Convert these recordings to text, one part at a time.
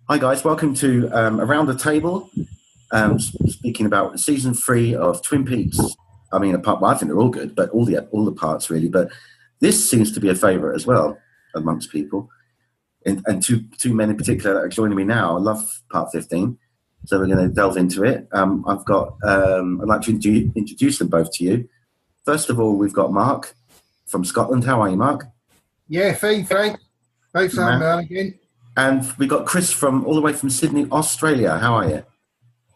Hi guys, welcome to Around the Table. Speaking about season 3 of Twin Peaks. I mean, well, I think they're all good, but all the parts really. But this seems to be a favourite as well amongst people, and two men in particular that are joining me now. I love part 15, so we're going to delve into it. I'd like to introduce them both to you. First of all, we've got Mark from Scotland. How are you, Mark? Yeah, fine, Frank. Thanks for having me on again. And we got Chris from all the way from Sydney, Australia. How are you?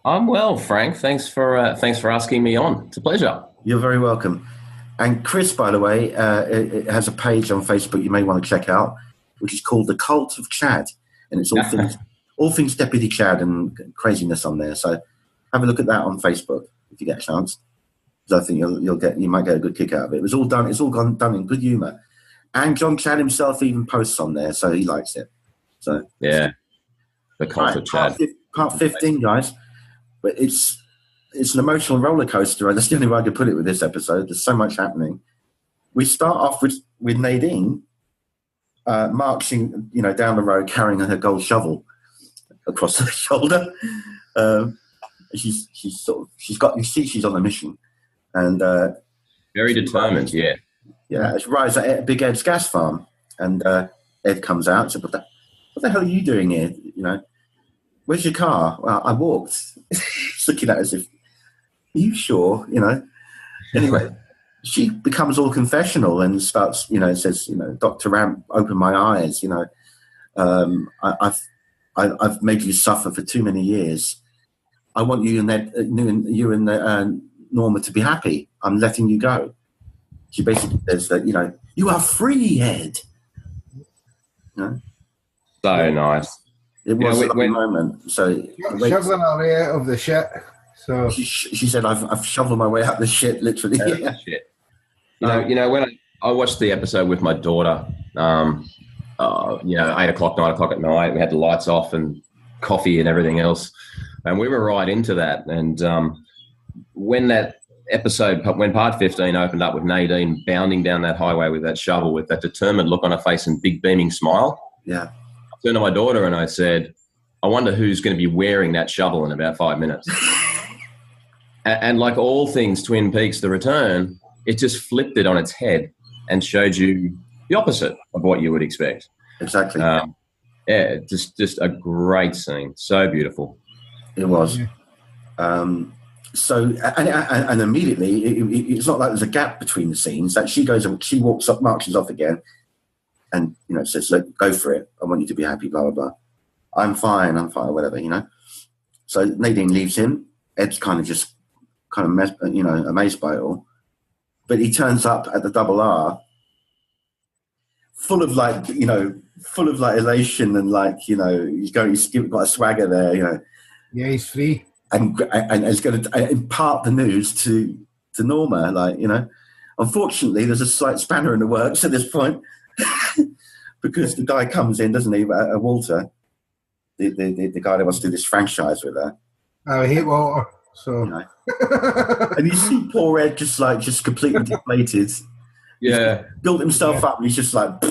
I'm well, Frank. Thanks for asking me on. It's a pleasure. You're very welcome. And Chris, by the way, it has a page on Facebook you may want to check out, which is called The Cult of Chad, and it's all things Deputy Chad and craziness on there. So have a look at that on Facebook if you get a chance. Because I think you might get a good kick out of it. It's all done in good humour, and John Chad himself even posts on there, so he likes it. So yeah, The Cult of Chad. Part 15, guys. But it's an emotional roller coaster. That's the only way I could put it with this episode. There's so much happening. We start off with Nadine marching, down the road carrying her gold shovel across her shoulder. She's on a mission, and very determined. Yeah. She arrives at Big Ed's gas farm, and Ed comes out and says, "What the hell are you doing here? Where's your car?" "Well, I walked." He's looking at her as if, "Are you sure?" Anyway, she becomes all confessional and starts, says, "Dr. Ramp opened my eyes. I've made you suffer for too many years. I want you and Norma to be happy. I'm letting you go." She basically says that, "You are free, Ed." So nice. It was a moment. So shoveling our way out of the shit. So she said, "I've shoveled my way out the shit, literally." Yeah. Shit. When I watched the episode with my daughter, 8:00, 9:00 at night, we had the lights off and coffee and everything else, and we were right into that. And when part 15 opened up with Nadine bounding down that highway with that shovel, with that determined look on her face and big beaming smile. Yeah. I turned to my daughter and I said, "I wonder who's going to be wearing that shovel in about 5 minutes." and like all things Twin Peaks, The Return, it just flipped it on its head and showed you the opposite of what you would expect. Exactly. Just a great scene. So beautiful. It was. So immediately, it's not like there's a gap between the scenes. That she walks up, marches off again, and says, "Look, go for it. I want you to be happy." Blah blah blah. I'm fine. Whatever. So Nadine leaves him. Ed's amazed by it all, but he turns up at the Double R, full of elation and he's got a swagger there. Yeah, he's free. And is going to impart the news to Norma. Unfortunately, there's a slight spanner in the works at this point because the guy comes in, doesn't he? Walter, the guy that wants to do this franchise with her. I hate Walter. So, and you see poor Ed just completely deflated. Yeah, he's built himself up, and he's just like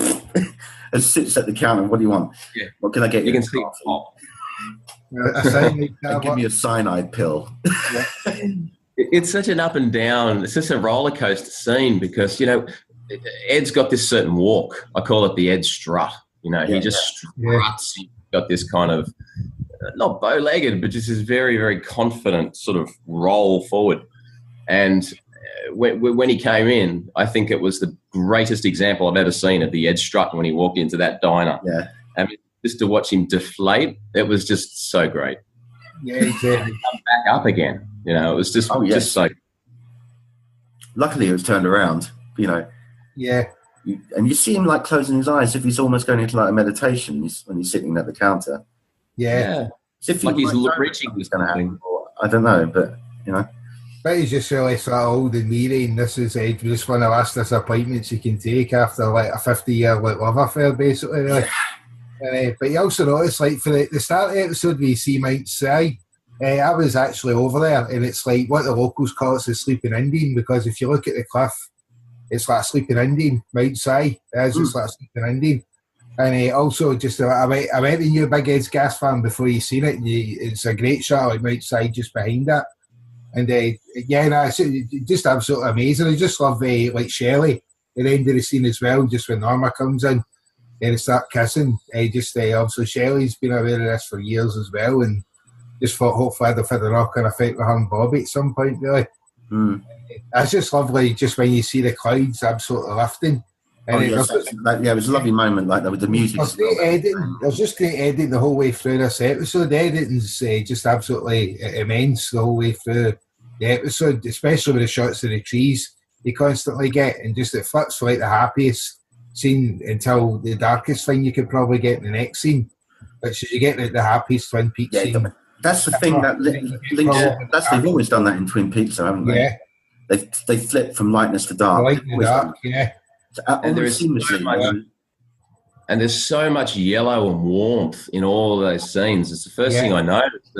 and sits at the counter. "What do you want? Yeah. What can I get you?" You can see pop. Give me a cyanide pill. It's such an up and down. It's just a roller coaster scene because Ed's got this certain walk. I call it the Ed strut. He just struts. He's got this kind of not bow-legged, but just this very, very confident sort of roll forward. And when he came in, I think it was the greatest example I've ever seen of the Ed strut when he walked into that diner. Yeah. I mean, just to watch him deflate, it was just so great. Yeah, exactly. Come back up again. It was just just so. Luckily, it was turned around. Yeah. And you see him closing his eyes, if he's almost going into a meditation when he's sitting at the counter. Yeah. If like he's reaching this going to happen. I don't know, but But he's just really sort of old and weary, and this is Ed. We just one of the last disappointments you can take after a 50-year love affair, basically. Really. But you also notice, for the start of the episode, we see Mount Si. I was actually over there, and it's what the locals call it the Sleeping Indian, because if you look at the cliff, it's like a Sleeping Indian, Mount Si. It's like a Sleeping Indian. And also, just I bet you're a big Ed's Gas fan before you seen it. It's a great shot like outside, just behind that. And it's just absolutely amazing. I just love like Shelley at the end of the scene as well. Just when Norma comes in and they start kissing. Obviously Shelley's been aware of this for years as well, and just thought hopefully they've had a knock-on effect with her and Bobby at some point. Really, it's just lovely. Just when you see the clouds absolutely lifting. And it was a lovely moment like that with the music. There's just great editing the whole way through this episode. The editing's just absolutely immense the whole way through the episode, especially with the shots of the trees you constantly get, and just it flips for like the happiest scene until the darkest thing you could probably get in the next scene, which is you get the happiest Twin Peaks scene. That's the thing that links. They've always done that in Twin Peaks, haven't they? Yeah. They flip from lightness to dark. Light to dark, yeah. And there's so much yellow and warmth in all of those scenes. It's the first thing I noticed.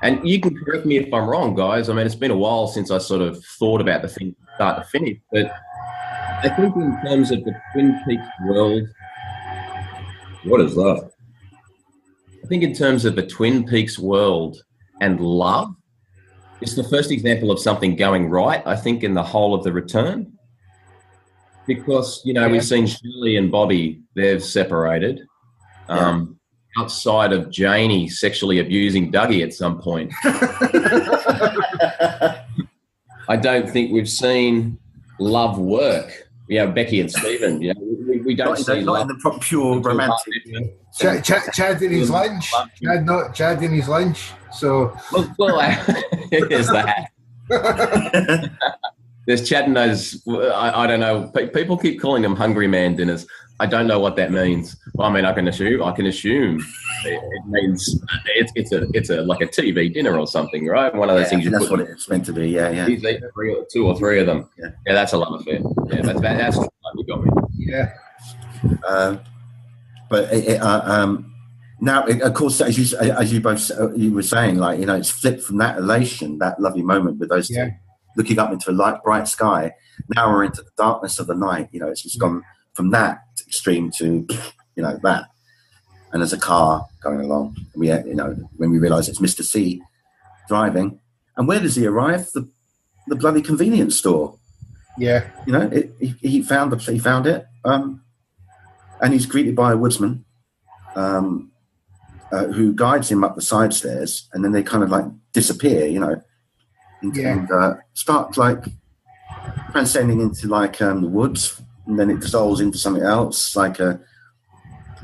And you can correct me if I'm wrong, guys. I mean, it's been a while since I sort of thought about the thing start to finish. But I think in terms of the Twin Peaks world, what is that? I think in terms of the Twin Peaks world and love, it's the first example of something going right, I think, in the whole of The Return. Because, we've seen Shirley and Bobby, they've separated. Outside of Janie sexually abusing Dougie at some point. I don't think we've seen love work. Becky and Stephen, we don't see love. Not in the pure romantic. Chad in his lunch. Chad in his lunch. So. Well, there's that. There's Chad and those, I don't know, people keep calling them Hungry Man dinners. I don't know what that means. Well, I mean, I can assume it means it's like a TV dinner or something, right? One of those things. That's what it's meant to be. Yeah. He's eaten two or three of them. Yeah, that's a love affair. Yeah, that's you got me. Yeah. Now, of course, as you both you were saying, like it's flipped from that elation, that lovely moment with those two looking up into a bright sky. Now we're into the darkness of the night. It's just gone from that extreme to that. And there's a car going along. We when we realise it's Mr. C driving, and where does he arrive? The bloody convenience store. Yeah. He found it, and he's greeted by a woodsman who guides him up the side stairs, and then they kind of like disappear, and start like transcending into like the woods, and then it dissolves into something else, like a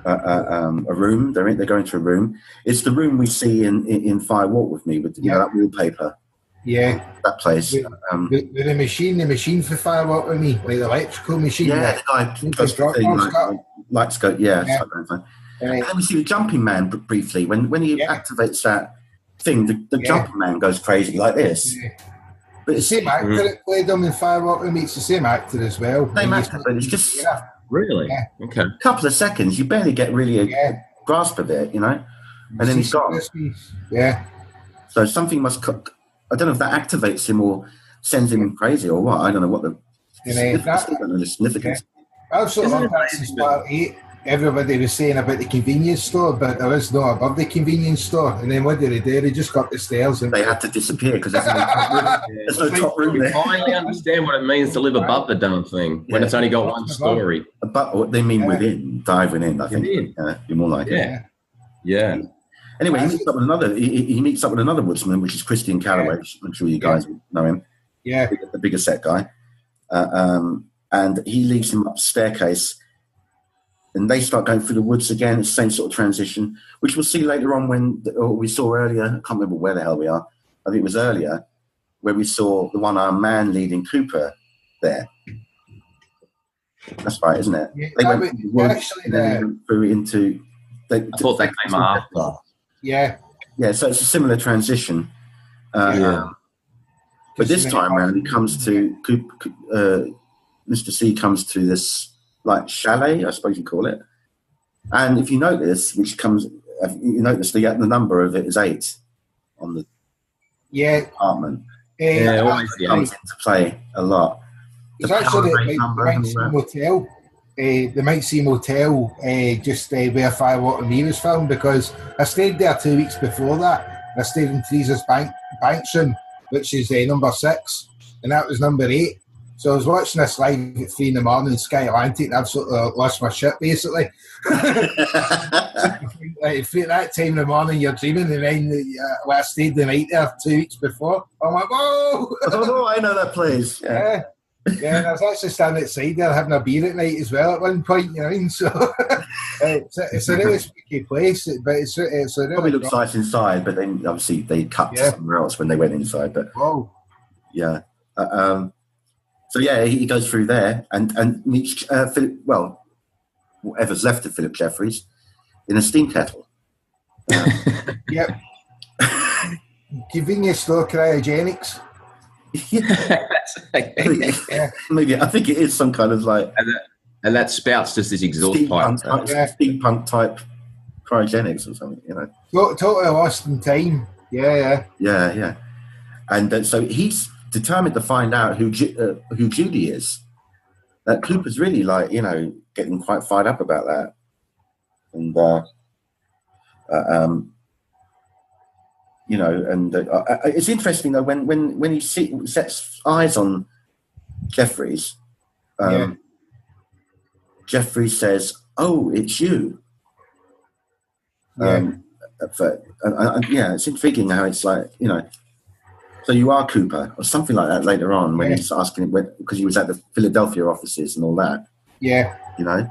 room. They go into a room. It's the room we see in Fire Walk with Me with that wallpaper. Yeah, that place. With the machine for Fire Walk with Me, like the electrical machine. Yeah, the guy does the thing, light scope. Yeah. And then we see the jumping man briefly. When he activates that thing, the jumping man goes crazy like this. Yeah. But it's the same actor that played him in Fire Walk with Me. It's the same actor as well. Same actor, but it's just really okay. A couple of seconds. You barely get really a grasp of it, and then he's gone. Yeah. So something must. I don't know if that activates him or sends him crazy or what. I don't know what the significance. I also love that since part 8. Everybody was saying about the convenience store, but there is no above the convenience store. And then what did they do? They just got the stairs. And they had to disappear because there's no top room there. I finally understand what it means to live above the damn thing when it's only got one story. But what they mean within, diving in, I think. Be more like it. Yeah. Anyway, he meets up with another. He meets up with another woodsman, which is Christian Calloway. I'm sure you guys know him. Yeah, the bigger set guy. And he leads him up the staircase. And they start going through the woods again. It's the same sort of transition, which we'll see later on or we saw earlier. I can't remember where the hell we are. I think it was earlier where we saw the one-armed man leading Cooper there. That's right, isn't it? Yeah, they went through the woods and then they went through into... I thought that came after. Yeah. Yeah, so it's a similar transition. But this time around, he comes to... Mr. C comes to this... like chalet, I suppose you call it. And if you notice, you notice the number of it is 8 on the apartment. Always comes into play a lot. It's actually the Hotel the Mike C Motel, just where Firewater Me was filmed, because I stayed there 2 weeks before that. I stayed in Teresa's Banks room, which is number 6, and that was number 8. So I was watching this live at 3 in the morning, Sky Atlantic, and absolutely lost my shit, basically. Like, at that time in the morning, you're dreaming, and then I stayed the night there 2 weeks before. I'm like, whoa! Oh, I know that place. Yeah. Yeah, and I was actually standing outside there having a beer at night as well at one point, you know what I mean? So it's a really spooky place, but it's a really probably looks nice inside, but then obviously they cut to somewhere else when they went inside. But yeah, so yeah, he goes through there and meets Philip. Well, whatever's left of Philip Jeffries in a steam kettle. Yep. Convenience store cryogenics. Maybe I think it is some kind of like, and that spouts just this exhaust pipe. Steampunk type cryogenics or something, you know. Totally lost in time. Yeah. And so he's determined to find out who Judy is. That Cooper's really like, you know, getting quite fired up about that, and you know, and it's interesting though when he sets eyes on Jeffries, Jeffries says, "Oh, it's you." Yeah, it's intriguing how it's like, you know, so you are Cooper or something like that later on when he's asking him, because he was at the Philadelphia offices and all that. Yeah, you know.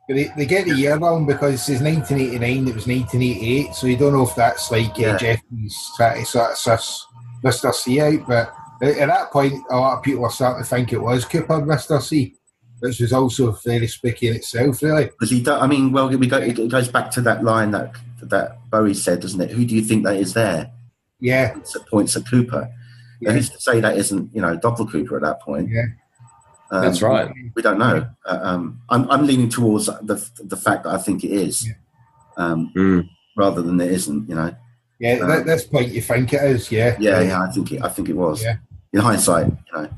But they get the year wrong because it says 1989, it was 1988, so you don't know if that's like Jeffries trying to sort of suss Mr. C out, but at that point, a lot of people are starting to think it was Cooper, Mr. C, which was also very spooky in itself, really. Because it goes back to that line that Bowie said, doesn't it? Who do you think that is there? Yeah. It points at Cooper. Yeah. Who's to say that isn't, you know, Doppel Cooper at that point? Yeah. That's right. We don't know. I'm leaning towards the fact that I think it is, rather than it isn't. You know. Yeah, at this point you think it is. Yeah. Yeah. I think it was. Yeah. In hindsight, you know.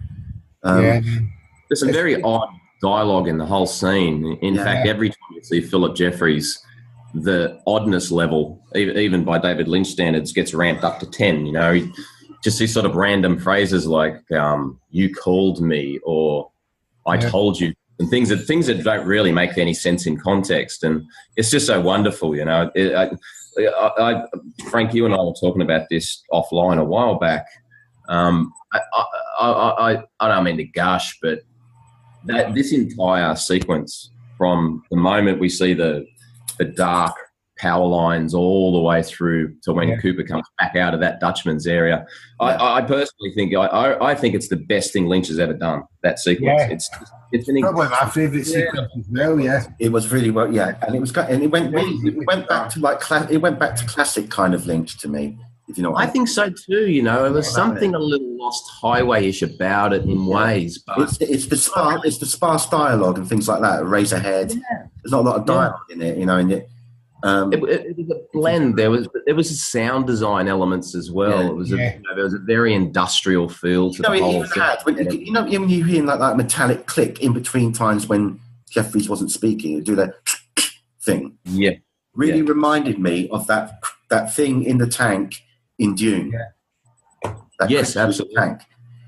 There's some very odd dialogue in the whole scene. In fact, every time you see Philip Jeffries, the oddness level, even by David Lynch standards, gets ramped up to 10. You know, just these sort of random phrases like "you called me" or "I told you," and things that don't really make any sense in context, and it's just so wonderful, you know. Frank, you and I were talking about this offline a while back. I don't mean to gush, but this entire sequence, from the moment we see the dark power lines all the way through to when Cooper comes back out of that Dutchman's area. I personally think I think it's the best thing Lynch has ever done. That sequence, it's probably my favourite sequence as well. Yeah, it was really well. Yeah, and it went back to classic kind of Lynch to me. If you know, I think so too. You know, there was something a little Lost Highway-ish about it in ways, but it's the sparse dialogue and things like that. Razorhead. Yeah. There's not a lot of dialogue in it, you know, and it was a blend. There was sound design elements as well. Yeah, it was there was a very industrial feel to the whole thing. When you hear like that metallic click in between times when Jeffries wasn't speaking, it do that thing. Yeah, really reminded me of that thing in the tank in Dune. Yeah. Yes, absolutely. Tank.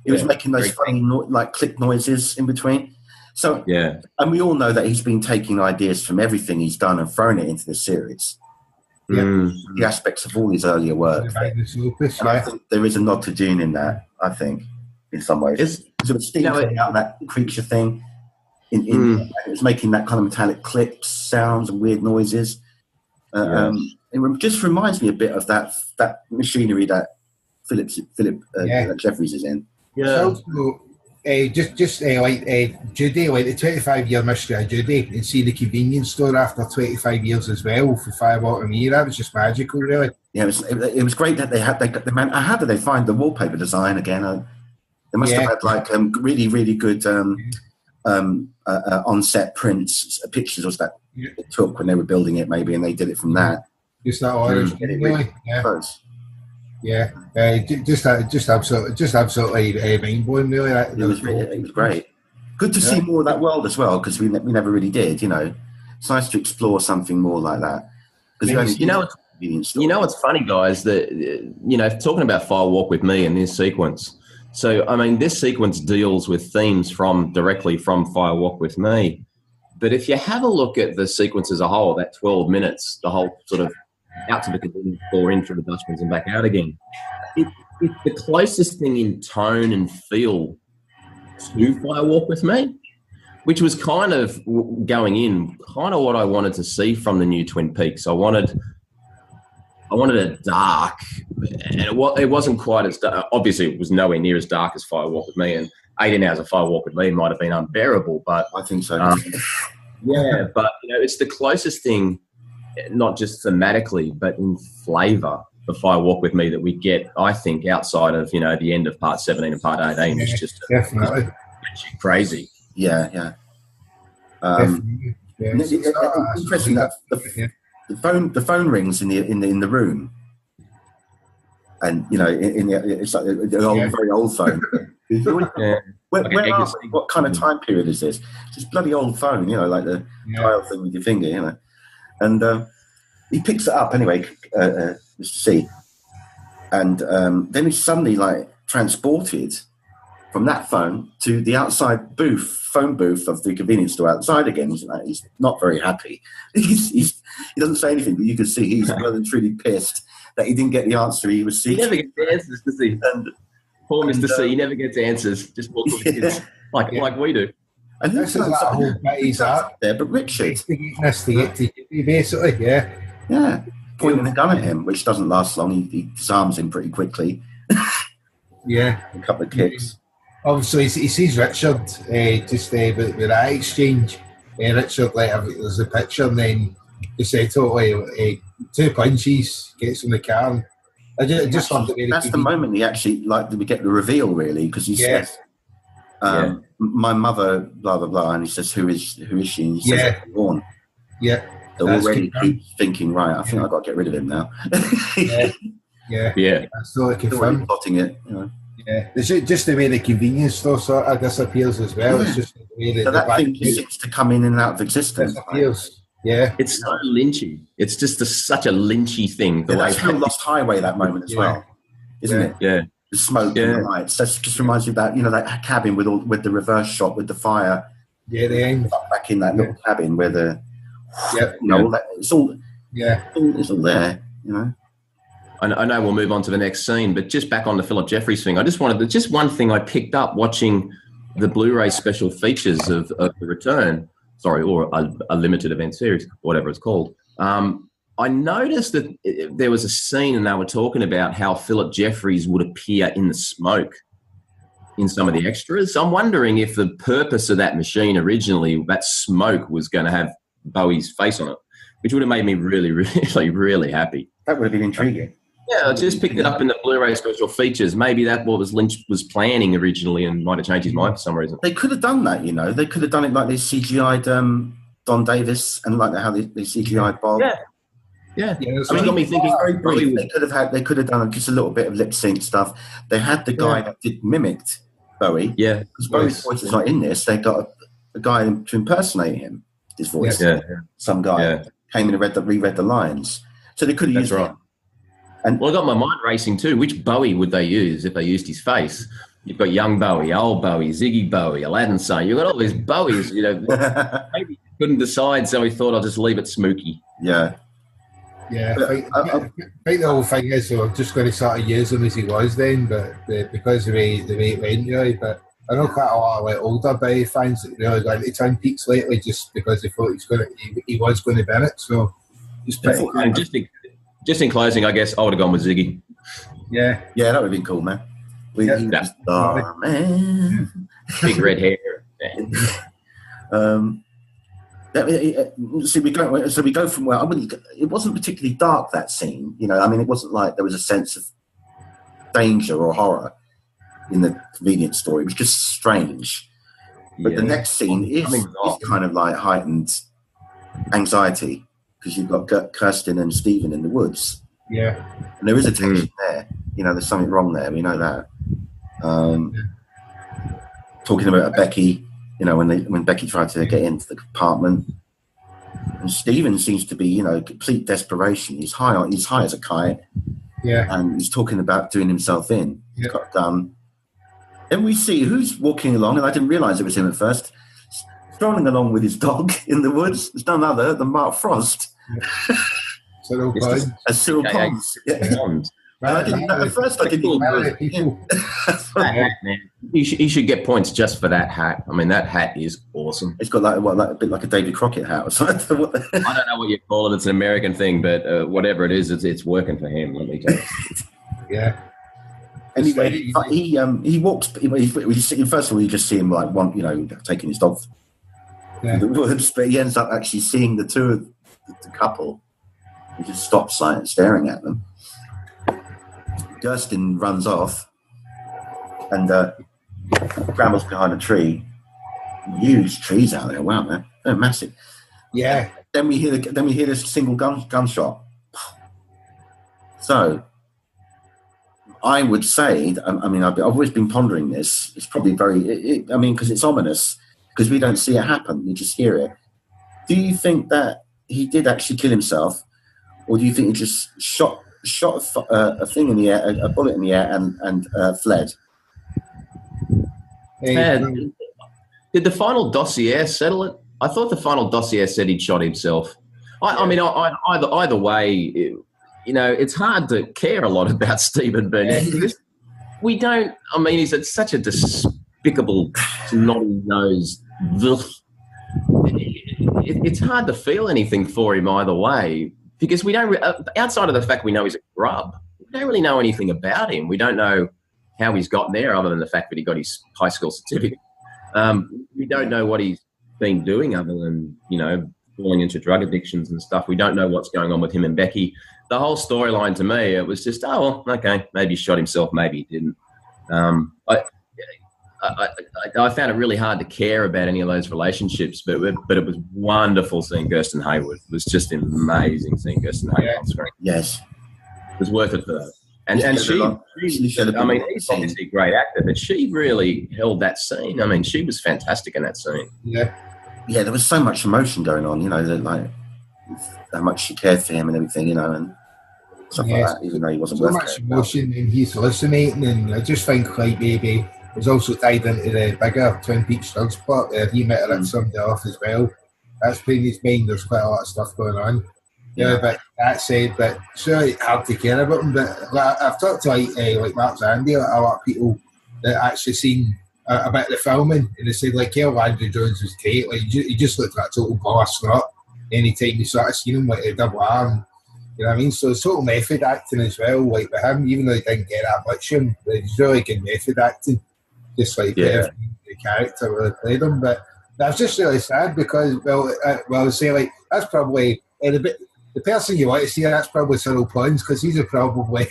It was making those funny like click noises in between. So, and we all know that he's been taking ideas from everything he's done and thrown it into the series. The aspects of all his earlier work. And I think there is a nod to Dune in that, I think, in some ways. Because it was Steve out that creature thing. It was making that kind of metallic clicks, sounds and weird noises. It just reminds me a bit of that machinery that Philip Jeffries is in. Yeah. So, just like Judy, like the 25-year mystery of Judy, and see the convenience store after 25 years as well for Firewater Me. That was just magical, really. Yeah, it was great that they got the man. How did they find the wallpaper design again? They must have had like really, really good on-set prints, pictures of that they took when they were building it, maybe, and they did it from that. Just that orange, really. Just absolutely mind blowing, really. It was great Good to see more of that world as well, because we never really did. You know, it's nice to explore something more like that. Because you know, it's funny, guys, that, you know, talking about Fire Walk with Me and this sequence. So, I mean, this sequence deals with themes directly from Fire Walk with Me. But if you have a look at the sequence as a whole, that 12 minutes, the whole sort of out to the convenience store, in through the Dutchman's and back out again, it's the closest thing in tone and feel to Fire Walk with Me, which was kind of going in, kind of what I wanted to see from the new Twin Peaks. I wanted a dark, and it wasn't quite as dark. Obviously, it was nowhere near as dark as Fire Walk with Me, and 18 Hours of Fire Walk with Me might have been unbearable, but I think so. Yeah, but you know, it's the closest thing, not just thematically, but in flavour, the Fire Walk with Me that we get, I think, outside of, you know, the end of part 17 and part 18 is just definitely crazy. Yeah. Yeah. Interesting that the phone rings in the room, and you know, it's like an old, very old phone. Where are we? What kind of time period is this? It's this bloody old phone, you know, like the dial thing with your finger, you know. And he picks it up anyway, Mr. C, and then he's suddenly like transported from that phone to the outside phone booth of the convenience store outside again. He's not very happy. He doesn't say anything, but you can see he's well and truly pissed that he didn't get the answer he was seeking. He never gets answers, does he? Poor Mr. C, he never gets answers. Just walks with kids like we do. And this is that whole bit he's at there, but Richard basically, yeah, pointing a gun at him, which doesn't last long. He disarms him pretty quickly. Yeah, a couple of kicks. Obviously, he sees Richard with that exchange. Richard, like, there's a picture, and then just totally 2 punches, gets in the car. I just love the way that's the moment he actually, like, we get the reveal, really, because he says, "My mother, blah blah blah," and he says, "Who is she?" And he says, "Dawn." Yeah. So already keeps thinking, right, I think I've got to get rid of him now. Yeah. That's totally confirmed. Plotting it, you know. Yeah, it's just the way the convenience store sort of disappears as well. Yeah. It's just the way that thing seems to come in and out of existence. Disappears. Right? Yeah, it's so lynchy. It's just such a lynchy thing. That's from Lost Highway, that moment as well, isn't it? Yeah, the smoke and the lights. That just reminds you of that, you know, that cabin with the reverse shot with the fire. Yeah, the end back in that little cabin where the all that, it's all there, you know. I know we'll move on to the next scene, but just back on the Philip Jeffries thing, I just wanted just one thing I picked up watching the Blu-ray special features of The Return, or a limited event series, whatever it's called. I noticed that there was a scene and they were talking about how Philip Jeffries would appear in the smoke in some of the extras. I'm wondering if the purpose of that machine originally, that smoke, was going to have Bowie's face on it, which would have made me really, really, really happy. That would have been intriguing. Yeah, I just picked it up in the Blu-ray special features. Maybe that's what Lynch was planning originally and might have changed his mind for some reason. They could have done that, you know. They could have done it like they CGI'd Don Davis and like how they CGI'd Bob. Yeah. I mean, got me thinking. Very brief. They could have done just a little bit of lip sync stuff. They had the guy that mimicked Bowie. Yeah, because Bowie's voice is not in this. They got a guy to impersonate him. His voice. Yeah. Some guy came in and reread the lines. So they could have used him. And I got my mind racing too. Which Bowie would they use if they used his face? You've got young Bowie, old Bowie, Ziggy Bowie, Aladdin's son. You've got all these Bowies, you know. Maybe he couldn't decide, so he thought, I'll just leave it smoky. Yeah. Yeah, I think the whole thing is, so I'm just going to sort of use him as he was then, but because the way it went, really. But I know quite a lot of older Bowie fans that really got into Twin Peaks lately just because they thought he was going to be in it. So just in closing, I guess I would have gone with Ziggy. Yeah, that would have been cool, man. Man. Big red hair. So we go from where it wasn't particularly dark, that scene, you know. I mean, it wasn't like there was a sense of danger or horror in the convenience store. It was just strange. But the next scene is kind of like heightened anxiety because you've got Kirsten and Stephen in the woods. Yeah, and there is a tension there. You know, there's something wrong there. We know that. Talking about Becky You know, when Becky tried to get into the compartment, and Stephen seems to be, you know, complete desperation. He's high as a kite. Yeah. And he's talking about doing himself in. He's got a gun. Then we see who's walking along, and I didn't realise it was him at first, strolling along with his dog in the woods. It's none other than Mark Frost. Cyril Pons. Cyril Pons. At first I didn't even That hat, man. He should get points just for that hat. I mean, that hat is awesome. It's got like a bit like a Davy Crockett hat or something. I don't know what you call it. It's an American thing, but whatever it is, it's working for him. Let me tell you. Yeah. Anyway, he walks. First of all, you just see him taking his dog through the woods, but he ends up actually seeing the two of the couple. He just stops silent, staring at them. Gersten runs off and scrambles behind a tree. Huge trees out there. Wow, man, they're massive. Yeah. Then we hear this single gunshot. So, I would say, I mean, I've always been pondering this. It's probably because it's ominous, because we don't see it happen. We just hear it. Do you think that he did actually kill himself, or do you think he just shot a thing in the air, a bullet in the air, and fled? Did the final dossier settle it? I thought the final dossier said he'd shot himself. I mean, either way, you know, it's hard to care a lot about Stephen Burnett because we don't. I mean, he's such a despicable, snotty-nosed. It's hard to feel anything for him either way. Because we don't, outside of the fact we know he's a grub, we don't really know anything about him. We don't know how he's gotten there, other than the fact that he got his high school certificate. We don't know what he's been doing, other than, you know, falling into drug addictions and stuff. We don't know what's going on with him and Becky. The whole storyline to me, it was just, oh, well, okay, maybe he shot himself, maybe he didn't. I found it really hard to care about any of those relationships, but it was wonderful seeing Kirsten Haywood. It was just amazing seeing Kirsten Haywood on screen. Yes. It was worth it for that. And she I mean, he's obviously a great actor, but she really held that scene. I mean, she was fantastic in that scene. Yeah. Yeah, there was so much emotion going on, you know, that, like, how much she cared for him and everything, you know, and stuff like that, even though he wasn't worth it. So much emotion, and he's hallucinating, and I just think, like, maybe was also tied into the bigger Twin Peaks drugs plot where he might have ripped somebody off as well. That's playing his mind. There's quite a lot of stuff going on. Yeah, but that said, but it's really hard to care about him. But like, I've talked to like Mark Zandy, like a lot of people that actually seen a bit of the filming, and they said like, yeah, Andrew Jones was great. Like he just looked like a total ball of snot anytime you sort of seen him like a double arm. You know what I mean? So it's total method acting as well. Like with him, even though he didn't get that much of him, he's really good method acting. Just like the character really played him, but that's just really sad because I say like that's probably the person you want to see. That's probably Cyril Pons because he's probably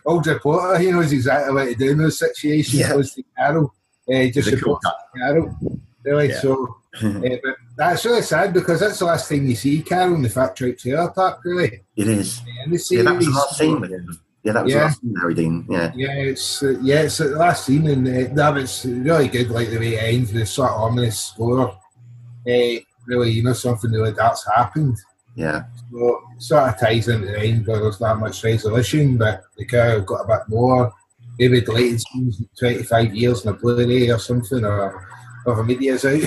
old reporter. He knows exactly what to do in those situations. Yeah. Goes to Carol, just reports to Carol. Really, so but that's really sad because that's the last time you see Carol in the Factory Trailer Park. Really, it is. In the series, that was the last scene with him. Yeah, that was the last scene, Harry Dean. Yeah, it's the last scene, and that was really good. Like the way it ends, the sort of ominous score. Really, you know, something really that's happened. Yeah. So it sort of ties into the end where there's that much resolution, but the cow got a bit more. Maybe deleted scenes 25 years in a Blu-ray or something, or the media's out.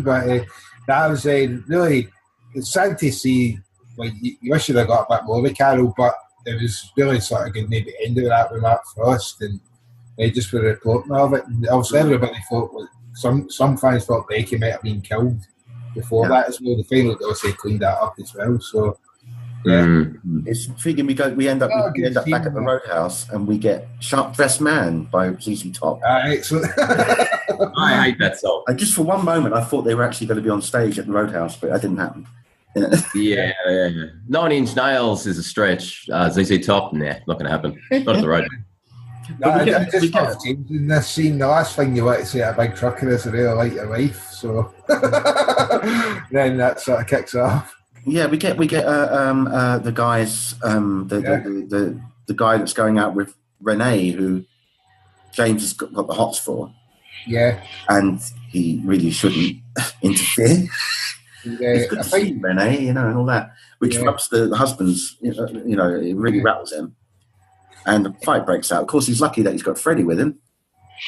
But that was really it's sad to see. Like you wish you'd have got a bit more with Carol, but it was really sort of good maybe end of that with Mark Frost and just for the reporting of it. And obviously everybody thought some fans thought Becky might have been killed before that as well. The final also cleaned that up as well. So it's intriguing. We end up back at the Roadhouse and we get Sharp Dressed Man by ZZ Top. Excellent. I hate that song. Just for one moment I thought they were actually going to be on stage at the Roadhouse, but that didn't happen. Yeah. 9 Inch Nails is a stretch. ZZ Top, nah, not going to happen. Not at the road. I just love changing this scene. The last thing you want to say at a big trucker is I really like your wife, so then that sort of kicks off. Yeah, we get the guys, the guy that's going out with Renee, who James has got the hots for. Yeah. And he really shouldn't interfere. It's good to see you, Renee, and all that, which rubs the husband's, it really rattles him. And the fight breaks out. Of course, he's lucky that he's got Freddie with him.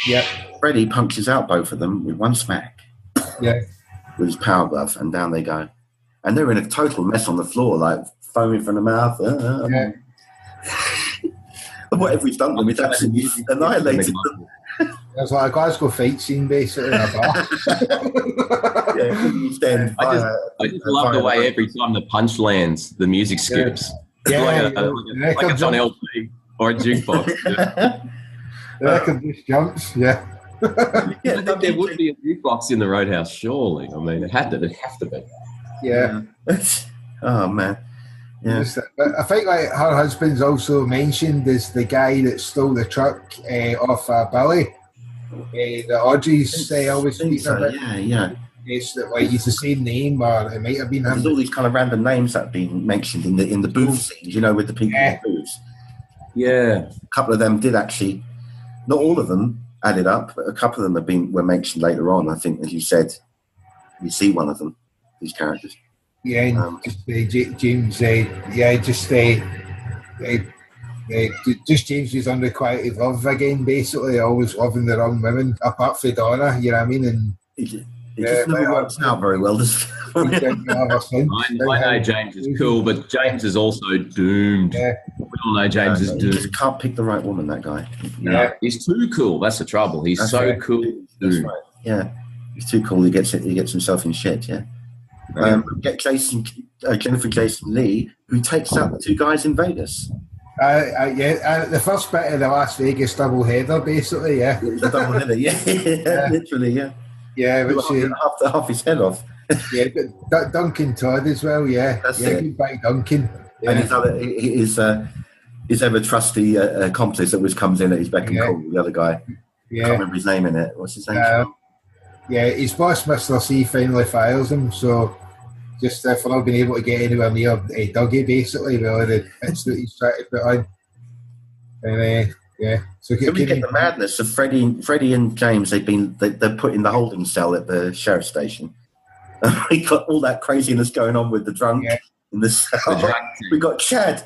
Yeah. Freddie punches out both of them with one smack. Yeah. With his power glove, and down they go. And they're in a total mess on the floor, like foaming from the mouth. Whatever he's done to them, it's absolutely annihilated them. It's like a Glasgow fight scene, basically, in a bar. I just love the way every time the punch lands, the music skips. Like it's on LP or a jukebox. The record just jumps, I think there would be a jukebox in the Roadhouse, surely. I mean, it'd have to be. Yeah. Oh, man. Yeah. But I think like her husband's also mentioned as the guy that stole the truck off Billy. The Audrey's always speaking about. Yeah. It's that like he's the same name, or it might have been him. There's all these kind of random names that have been mentioned in the booth scenes, with the people in the booths. Yeah. A couple of them did actually, not all of them added up, but a couple of them were mentioned later on. I think, as you said, you see one of them, these characters. Yeah, and James, just James was unrequited love again, basically, always loving the wrong women, apart from Donna, you know what I mean? And it just never works out very well, does it? I know James is cool, but James is also doomed. Yeah. We all know James is doomed. He just can't pick the right woman, that guy. No, he's too cool. That's the trouble. He's cool. That's right. Yeah, he's too cool. He gets himself in shit. Yeah. Get Jennifer Jason Leigh, who takes out the two guys in Vegas. The first bit of the Las Vegas double header, basically. Yeah. The double header. Yeah. Literally. Yeah. Yeah, but half his head off. Yeah, but Duncan Todd as well. Yeah, that's it. Goodbye, Duncan. Yeah. And his ever trusty accomplice that always comes in at his beck and call. The other guy. Yeah. I can't remember his name in it. What's his name? His boss, Mr. C, finally fires him. So just for not being able to get anywhere near Dougie, basically, really, the hits that he's trying to put on. And so we get the madness of Freddie and James. They're put in the holding cell at the sheriff's station. We got all that craziness going on with the drunk in the cell. We got Chad.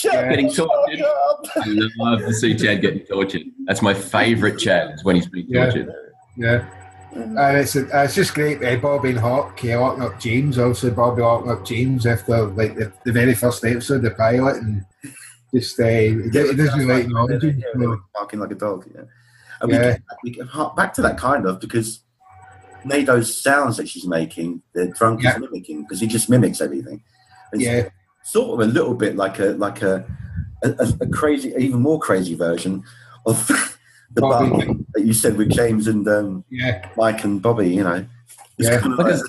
Getting tortured. I love to see Chad getting tortured. That's my favourite Chad, is when he's being tortured. Yeah. And it's just great. Bobby and Hawk locking up James. Also, Bobby locking up James after like the very first episode, the pilot, and just it doesn't like barking like a dog. Yeah, and we get back to that kind of because Nado's sounds that she's making, the drunk is mimicking because he just mimics everything. It's sort of a little bit like a crazy, even more crazy version of the barking that you said with James and Mike and Bobby. It's kind of like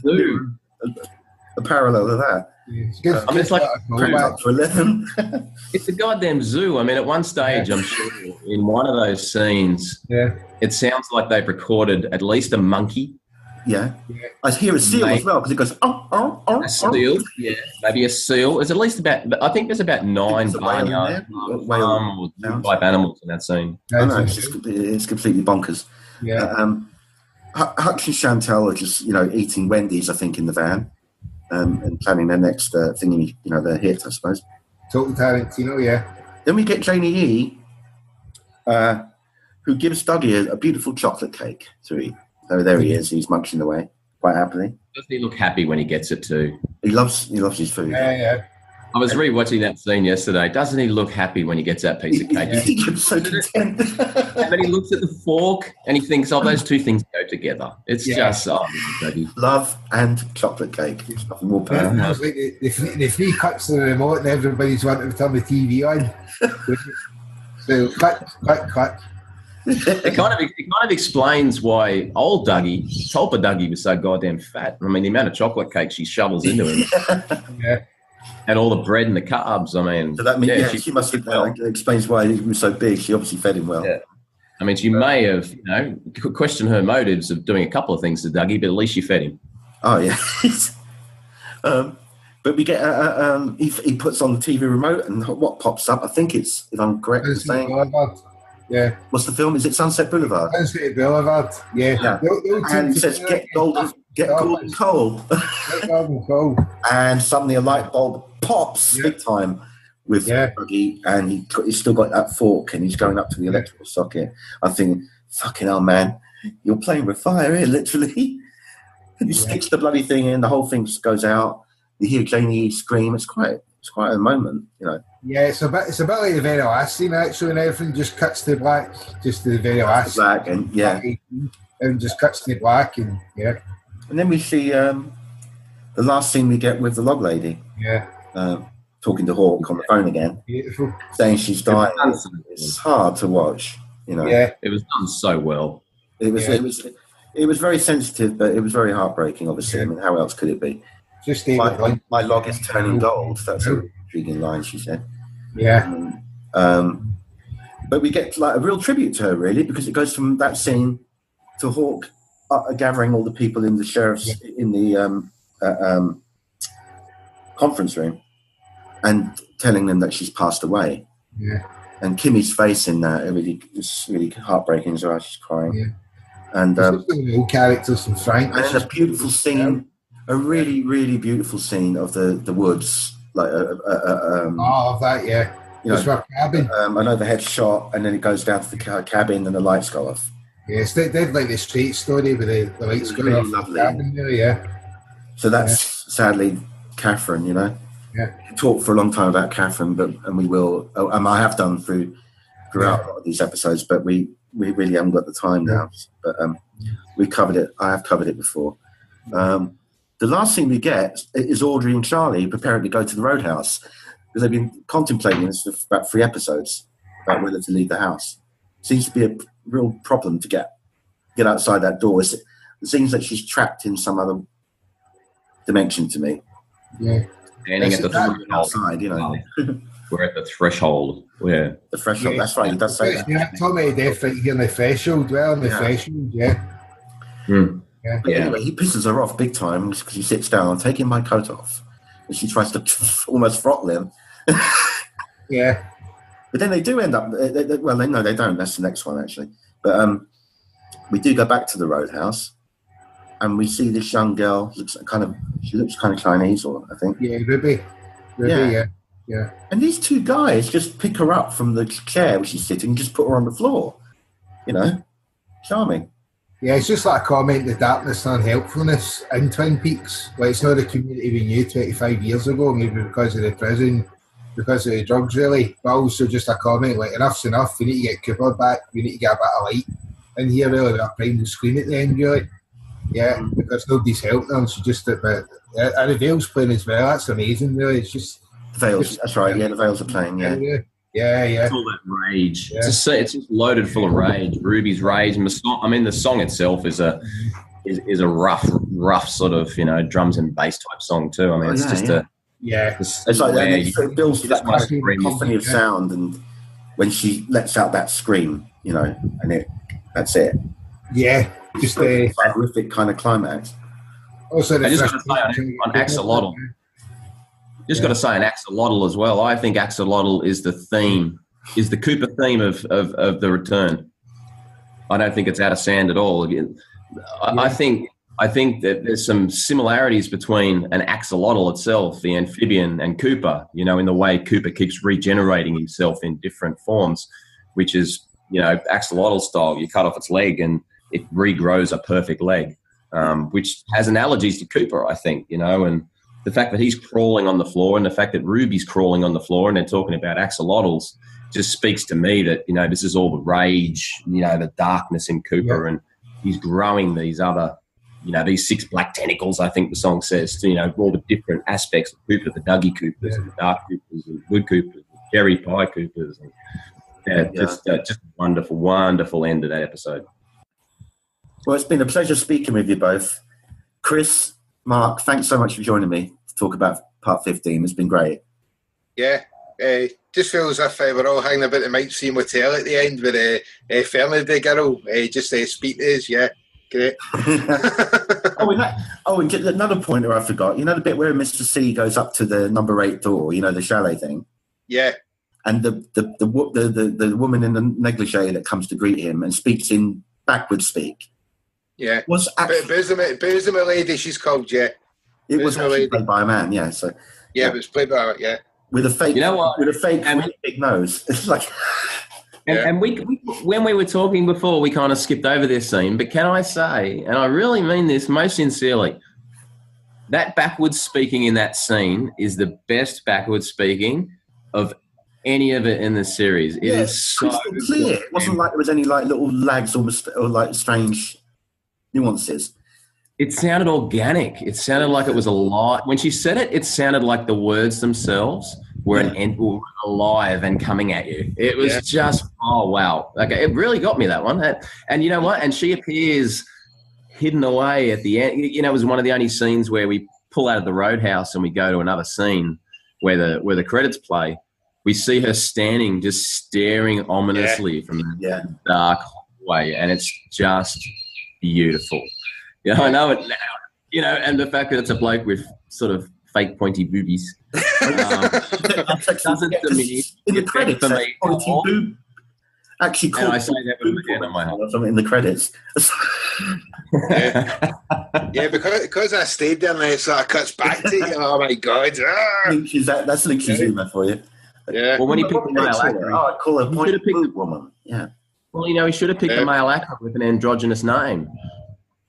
a parallel to that. It's like up to 11. It's a goddamn zoo. I mean, at one stage, I'm sure in one of those scenes, it sounds like they've recorded at least a monkey. Yeah. I hear a seal as well because it goes, a seal, maybe a seal. There's at least I think there's about 9 barnyard type animals in that scene. I know, it's completely bonkers. Yeah. Hutch and Chantal are just, eating Wendy's, I think, in the van and planning their next thingy, their hit, I suppose. Total Tarantino, yeah. Then we get Janie E, who gives Dougie a beautiful chocolate cake to eat. So there he is. He's munching away quite happily. Doesn't he look happy when he gets it too? He loves his food. Yeah. I was rewatching that scene yesterday. Doesn't he look happy when he gets that piece of cake? He looks so content. And then he looks at the fork and he thinks, those two things go together. It's just, love and chocolate cake. It's nothing more powerful. It's like the 3 cuts to the remote and everybody's wanting to turn the TV on. So, cut. It kind of explains why old Dougie, Tulpa Dougie, was so goddamn fat. I mean, the amount of chocolate cake she shovels into him. And all the bread and the carbs. I mean, so that means she must have explains why he was so big. She obviously fed him well. Yeah. I mean, she may have, questioned her motives of doing a couple of things to Dougie, but at least she fed him. Oh yeah. But we get he puts on the TV remote, and what pops up? I think it's, if I'm correct in saying, Yeah. What's the film? Is it Sunset Boulevard? Sunset Boulevard. Yeah. Yeah. And it says, get Gordon Cole. Get Gordon Cole. And suddenly a light bulb pops big time with Buggy, and he's still got that fork, and he's going up to the electrical socket. I'm thinking, fucking hell, man, you're playing with fire here, literally. And he sticks the bloody thing in, the whole thing just goes out. You hear Janie scream. It's quite a moment, you know. Yeah, it's a bit like the very last scene actually, and everything just cuts to black, just the very last black, and and just cuts to black, and and then we see the last scene we get with the log lady, talking to Hawk on the phone again, beautiful, saying she's dying. It's hard to watch, you know. Yeah, it was done so well. It was very sensitive, but it was very heartbreaking. Obviously, I mean, how else could it be? Just my log is turning gold. That's a intriguing line she said. Yeah. But we get like a real tribute to her, really, because it goes from that scene to Hawk gathering all the people in the sheriff's in the conference room and telling them that she's passed away. Yeah. And Kimmy's face in that it's really heartbreaking as well. She's crying. Yeah. And all characters from Frank. And a beautiful scene. A really, really beautiful scene of the woods, like that, yeah. You know, cabin. An overhead shot, and then it goes down to the cabin, and the lights go off. Yes, they did like the street story with the lights going off. Lovely. The cabin there, yeah. So that's sadly Catherine. You know, we talked for a long time about Catherine, and we will. I have done throughout a lot of these episodes, but we really haven't got the time now. But we covered it. I have covered it before. The last thing we get is Audrey and Charlie preparing to go to the Roadhouse, because they've been contemplating this for about 3 episodes about whether to leave the house. Seems to be a real problem to get outside that door. It seems like she's trapped in some other dimension to me. Yeah. Standing at the threshold outside, you know. We're at the threshold. Yeah. The threshold, that's right, he does say that. Yeah, Tommy Death right here on the threshold, threshold, Yeah. But anyway, he pisses her off big time because he sits down, taking my coat off, and she tries to almost throttle him. Yeah. But then they do end up. Well, no, they don't. That's the next one actually. But we do go back to the Roadhouse, and we see this young girl. She looks kind of Chinese, or I think. Yeah, Ruby. Yeah. And these 2 guys just pick her up from the chair where she's sitting, and just put her on the floor. You know, charming. Yeah, it's just like a comment the darkness and unhelpfulness in Twin Peaks. Like, it's not the community we knew 25 years ago, maybe because of the prison, because of the drugs, really. But also just a comment like, enough's enough, we need to get Cooper back, we need to get a bit of light. And here, really, with a primal scream at the end, really. Yeah, because nobody's helped them. So just and the Veils playing as well, that's amazing, really. It's just... Veils, that's right, the Veils are playing, Yeah. It's all that rage. Yeah. It's just loaded full of rage. Ruby's rage. I mean, the song itself is a rough sort of, you know, drums and bass type song too. I mean, it's like it builds that kind of cacophony of sound, and when she lets out that scream, you know, and that's it. Yeah, just a horrific kind of climax. Also, I just got to say on Axolotl. Just got to say an Axolotl as well. I think Axolotl is the Cooper theme of the return. I don't think it's out of sand at all. I think that there's some similarities between an axolotl itself, the amphibian, and Cooper, you know, in the way Cooper keeps regenerating himself in different forms, which is, you know, axolotl style. You cut off its leg and it regrows a perfect leg, which has analogies to Cooper, I think, you know, and the fact that he's crawling on the floor and the fact that Ruby's crawling on the floor and they're talking about axolotls just speaks to me that, you know, this is all the rage, you know, the darkness in Cooper, and he's growing these other, you know, these 6 black tentacles, I think the song says, to, you know, all the different aspects of Cooper, the Dougie Coopers and the Dark Coopers and Wood Coopers, and Cherry Pie Coopers. And, just a wonderful, wonderful end to that episode. Well, it's been a pleasure speaking with you both. Chris, Mark, thanks so much for joining me to talk about part 15. It's been great. Yeah, just feels as if we're all hanging about the Mike Scene Motel at the end with Fernie the girl, just speak to us, yeah, great. and another pointer I forgot. You know the bit where Mr. C goes up to the number 8 door, you know, the chalet thing? Yeah. and the woman in the negligee that comes to greet him and speaks in backward speak. Yeah. Was actually, Boozer my lady, she's called, yeah. It was actually played by a man, yeah. So yeah, it was played by her, yeah. With a fake, and really big nose. It's like, and we when we were talking before, we kind of skipped over this scene. But can I say, and I really mean this most sincerely, that backwards speaking in that scene is the best backwards speaking of any of it in the series. It is so clear. It wasn't like there was any like little lags or like strange nuances. It sounded organic. It sounded like it was alive. When she said it, it sounded like the words themselves were alive and coming at you. It was just, oh, wow. Okay, it really got me, that one. And you know what? And she appears hidden away at the end. You know, it was one of the only scenes where we pull out of the Roadhouse and we go to another scene where the credits play. We see her standing, just staring ominously from the dark hallway, and it's just beautiful. You know, I know it now. You know, and the fact that it's a bloke with sort of fake pointy boobies doesn't diminish in the credits for me. Pointy boob. Actually, called I say that with my hand on my heart. Something in the credits. Yeah, because I stayed there and it sort of cuts back to you. Oh my God! That's Lynch's humour for you. Yeah. Well, when he picked the male actor, I call her pointy boob woman. Yeah. Well, you know, he should have picked a male actor with an androgynous name.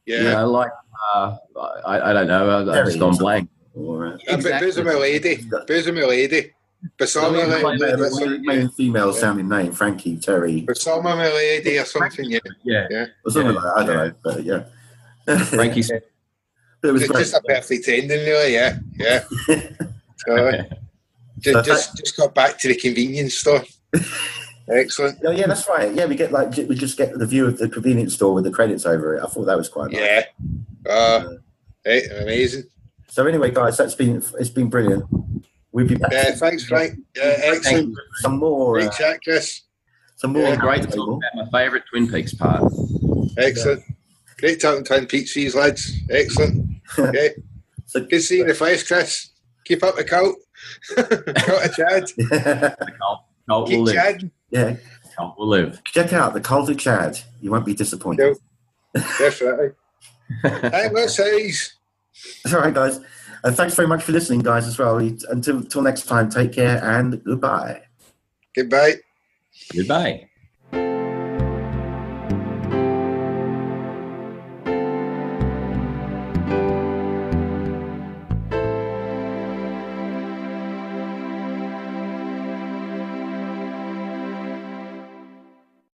Yeah. You know, like I don't know. I've just gone blank. Exactly. Boozer my lady. Basama, main female sounding name, Frankie, Terry. Basama my lady or something. Yeah. Or something like that. I don't know, but yeah. Frankie said. It was just a perfect ending, really. Yeah. So, just got back to the convenience store. Excellent. Oh, yeah, that's right. Yeah, we just get the view of the convenience store with the credits over it. I thought that was quite nice. Yeah. Amazing. So anyway, guys, it's been brilliant. We'll be back. Yeah, thanks, Frank. Excellent. Some more. Great chat, Chris. Some more. Great to talk about my favourite Twin Peaks part. Excellent. Yeah. Great talking Twin Peaks, these lads. Excellent. Okay. So, good seeing you in the flesh, Chris. Keep up the cult. Cult of Chad. The cult Keep will live. Chad. Yeah. Cult will live. Check out the Cult of Chad. You won't be disappointed. No, definitely. Hey, let's say. All right, guys. Thanks very much for listening, guys, as well. Until next time, take care and goodbye. Goodbye. Goodbye.